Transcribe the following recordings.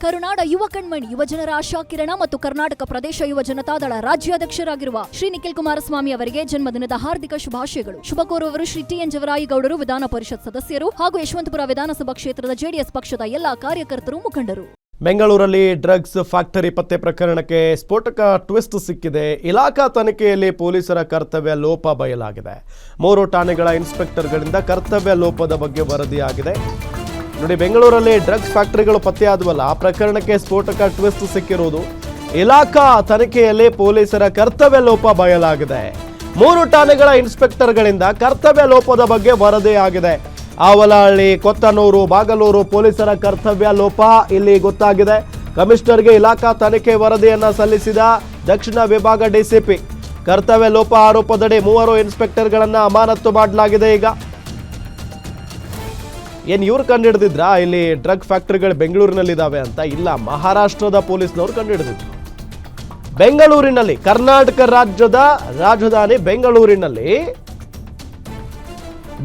ಕರುನಾಡ ಯುವ ಕಣ್ಮಣಿ ಯುವಜನರ ಆಶಾಕಿರಣ ಮತ್ತು ಕರ್ನಾಟಕ ಪ್ರದೇಶ ಯುವ ಜನತಾದಳ ರಾಜ್ಯಾಧ್ಯಕ್ಷರಾಗಿರುವ ಶ್ರೀ ನಿಖಿಲ್ ಕುಮಾರಸ್ವಾಮಿ ಅವರಿಗೆ ಜನ್ಮದಿನದ ಹಾರ್ದಿಕ ಶುಭಾಶಯಗಳು. ಶುಭ ಕೋರುವವರು ಶ್ರೀ ಟಿ.ಎನ್. ಜವರಾಯಿಗೌಡರು, ವಿಧಾನ ಪರಿಷತ್ ಸದಸ್ಯರು ಹಾಗೂ ಯಶವಂತಪುರ ವಿಧಾನಸಭಾ ಕ್ಷೇತ್ರದ ಜೆಡಿಎಸ್ ಪಕ್ಷದ ಎಲ್ಲಾ ಕಾರ್ಯಕರ್ತರು, ಮುಖಂಡರು. ಬೆಂಗಳೂರಲ್ಲಿ ಡ್ರಗ್ಸ್ ಫ್ಯಾಕ್ಟರಿ ಪತ್ತೆ ಪ್ರಕರಣಕ್ಕೆ ಸ್ಫೋಟಕ ಟ್ವಿಸ್ಟ್ ಸಿಕ್ಕಿದೆ. ಇಲಾಖಾ ತನಿಖೆಯಲ್ಲಿ ಪೊಲೀಸರ ಕರ್ತವ್ಯ ಲೋಪ ಬಯಲಾಗಿದೆ. 3 ಠಾಣೆಗಳ ಇನ್ಸ್ಪೆಕ್ಟರ್ಗಳಿಂದ ಕರ್ತವ್ಯ ಲೋಪದ ಬಗ್ಗೆ ವರದಿಯಾಗಿದೆ. ನೋಡಿ, ಬೆಂಗಳೂರಲ್ಲಿ ಡ್ರಗ್ಸ್ ಫ್ಯಾಕ್ಟರಿಗಳು ಪತ್ತೆಯಾದವಲ್ಲ, ಆ ಪ್ರಕರಣಕ್ಕೆ ಸ್ಫೋಟಕ ಟ್ವಿಸ್ಟ್ ಸಿಕ್ಕಿರುವುದು. ಇಲಾಖಾ ತನಿಖೆಯಲ್ಲಿ ಪೊಲೀಸರ ಕರ್ತವ್ಯ ಲೋಪ ಬಯಲಾಗಿದೆ. 3 ಠಾಣೆಗಳ ಇನ್ಸ್ಪೆಕ್ಟರ್ಗಳಿಂದ ಕರ್ತವ್ಯ ಲೋಪದ ಬಗ್ಗೆ ವರದಿಯಾಗಿದೆ. ಆವಲಹಳ್ಳಿ, ಕೊತ್ತನೂರು, ಬಾಗಲೂರು ಪೊಲೀಸರ ಕರ್ತವ್ಯ ಲೋಪ ಇಲ್ಲಿ ಗೊತ್ತಾಗಿದೆ. ಕಮಿಷನರ್ಗೆ ಇಲಾಖಾ ತನಿಖೆ ವರದಿಯನ್ನ ಸಲ್ಲಿಸಿದ ದಕ್ಷಿಣ ವಿಭಾಗ ಡಿಸಿಪಿ. ಕರ್ತವ್ಯ ಲೋಪ ಆರೋಪದಡಿ 3 ಇನ್ಸ್ಪೆಕ್ಟರ್ಗಳನ್ನ ಅಮಾನತು ಮಾಡಲಾಗಿದೆ. ಈಗ ಏನು ಇವ್ರು ಕಂಡುಹಿಡಿದಿದ್ರಾ ಇಲ್ಲಿ ಡ್ರಗ್ ಫ್ಯಾಕ್ಟರಿಗಳು ಬೆಂಗಳೂರಿನಲ್ಲಿದ್ದಾವೆ ಅಂತ? ಇಲ್ಲ, ಮಹಾರಾಷ್ಟ್ರದ ಪೊಲೀಸ್ನವ್ರು ಕಂಡುಹಿಡಿದಿದ್ರು. ಬೆಂಗಳೂರಿನಲ್ಲಿ, ಕರ್ನಾಟಕ ರಾಜ್ಯದ ರಾಜಧಾನಿ ಬೆಂಗಳೂರಿನಲ್ಲಿ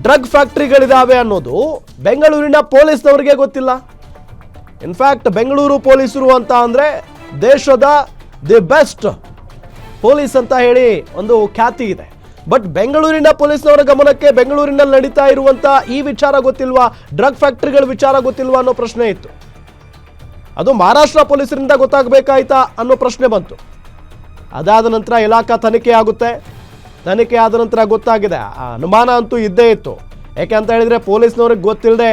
ಡ್ರಗ್ ಫ್ಯಾಕ್ಟರಿಗಳಿದಾವೆ ಅನ್ನೋದು ಬೆಂಗಳೂರಿನ ಪೊಲೀಸ್ನವರಿಗೆ ಗೊತ್ತಿಲ್ಲ. ಇನ್ಫ್ಯಾಕ್ಟ್ ಬೆಂಗಳೂರು ಪೊಲೀಸರು ಅಂತ ಅಂದ್ರೆ ದೇಶದ ದಿ ಬೆಸ್ಟ್ ಪೊಲೀಸ್ ಅಂತ ಹೇಳಿ ಒಂದು ಖ್ಯಾತಿ ಇದೆ. ಬಟ್ ಬೆಂಗಳೂರಿನ ಪೊಲೀಸ್ನವರ ಗಮನಕ್ಕೆ ಬೆಂಗಳೂರಿನಲ್ಲಿ ನಡೀತಾ ಇರುವಂತ ಈ ವಿಚಾರ ಗೊತ್ತಿಲ್ವಾ, ಡ್ರಗ್ ಫ್ಯಾಕ್ಟರಿಗಳ ವಿಚಾರ ಗೊತ್ತಿಲ್ವಾ ಅನ್ನೋ ಪ್ರಶ್ನೆ ಇತ್ತು. ಅದು ಮಹಾರಾಷ್ಟ್ರ ಪೊಲೀಸರಿಂದ ಗೊತ್ತಾಗಬೇಕಾಯ್ತಾ ಅನ್ನೋ ಪ್ರಶ್ನೆ ಬಂತು. ಅದಾದ ನಂತರ ಇಲಾಖಾ ತನಿಖೆ ಆಗುತ್ತೆ. ತನಿಖೆ ಆದ ನಂತರ ಗೊತ್ತಾಗಿದೆ. ಅನುಮಾನ ಅಂತೂ ಇದ್ದೇ ಇತ್ತು. ಯಾಕೆ ಅಂತ ಹೇಳಿದ್ರೆ ಪೊಲೀಸ್ನವ್ರಿಗೆ ಗೊತ್ತಿಲ್ಲದೆ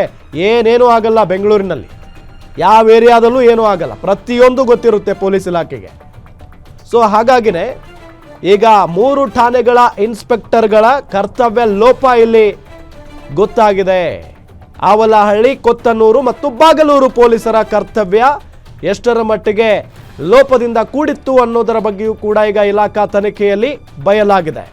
ಏನೇನೂ ಆಗಲ್ಲ. ಬೆಂಗಳೂರಿನಲ್ಲಿ ಯಾವ ಏರಿಯಾದಲ್ಲೂ ಏನೂ ಆಗಲ್ಲ, ಪ್ರತಿಯೊಂದು ಗೊತ್ತಿರುತ್ತೆ ಪೊಲೀಸ್ ಇಲಾಖೆಗೆ. ಸೊ ಹಾಗಾಗಿನೇ ಈಗ 3 ಠಾಣೆಗಳ ಇನ್ಸ್ಪೆಕ್ಟರ್ಗಳ ಕರ್ತವ್ಯ ಲೋಪ ಇಲ್ಲಿ ಗೊತ್ತಾಗಿದೆ. ಆವಲಹಳ್ಳಿ, ಕೊತ್ತನೂರು ಮತ್ತು ಬಾಗಲೂರು ಪೊಲೀಸರ ಕರ್ತವ್ಯ ಎಷ್ಟರ ಮಟ್ಟಿಗೆ ಲೋಪದಿಂದ ಕೂಡಿತ್ತು ಅನ್ನೋದರ ಬಗ್ಗೆಯೂ ಕೂಡ ಈಗ ಇಲಾಖಾ ತನಿಖೆಯಲ್ಲಿ ಬಯಲಾಗಿದೆ.